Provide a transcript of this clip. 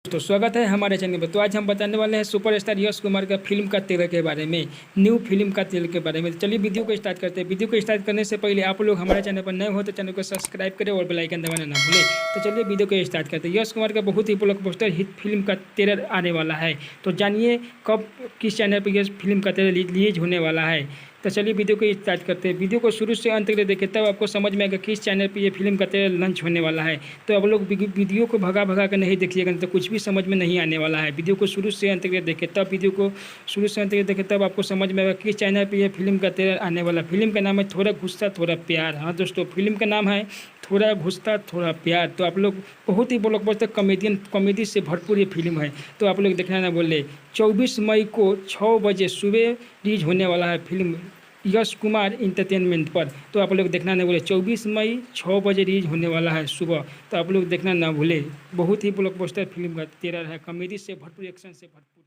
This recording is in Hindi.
तो स्वागत है हमारे चैनल पर। तो आज हम बताने वाले हैं सुपरस्टार यश कुमार का फिल्म का ट्रेलर के बारे में, न्यू फिल्म का ट्रेलर के बारे में। तो चलिए वीडियो को स्टार्ट करते हैं। वीडियो को स्टार्ट करने से पहले आप लोग हमारे चैनल पर नए हो तो चैनल को सब्सक्राइब करें और बेल आइकन दबाना ना भूलें। तो चलिए वीडियो को स्टार्ट करते हैं। यश कुमार का बहुत ही ब्लॉकबस्टर हिट फिल्म का ट्रेलर आने वाला है। तो जानिए कब किस चैनल पर यह फिल्म का ट्रेलर रिलीज होने वाला है। तो चलिए वीडियो को स्टार्ट करते हैं। वीडियो को शुरू से अंत तक देखें, तब आपको समझ में आएगा किस चैनल पे ये फिल्म का ट्रेलर लॉन्च होने वाला है। तो आप लोग वीडियो को भगा भगा कर नहीं देखिएगा, तो कुछ भी समझ में नहीं आने वाला है। वीडियो को शुरू से अंत तक देखें, तब वीडियो को शुरू से अंत तक देखें, तब आपको समझ में आएगा किस चैनल पर यह फिल्म का ट्रेलर आने वाला। फिल्म का नाम है थोड़ा गुस्सा थोड़ा प्यार। हाँ दोस्तों, फिल्म का नाम है थोड़ा गुस्सा थोड़ा प्यार। तो आप लोग बहुत ही ब्लॉकबस्टर कॉमेडी से भरपूर ये फिल्म है। तो आप लोग देखना ना बोले। 24 मई को 6 बजे सुबह रिलीज होने वाला है फिल्म यश कुमार इंटरटेनमेंट पर। तो आप लोग देखना ना भूले। 24 मई 6 बजे रिलीज होने वाला है सुबह। तो आप लोग देखना ना भूले। बहुत ही ब्लॉकबस्टर फिल्म का ट्रेलर है, कॉमेडी से भरपूर, एक्शन से भरपूर।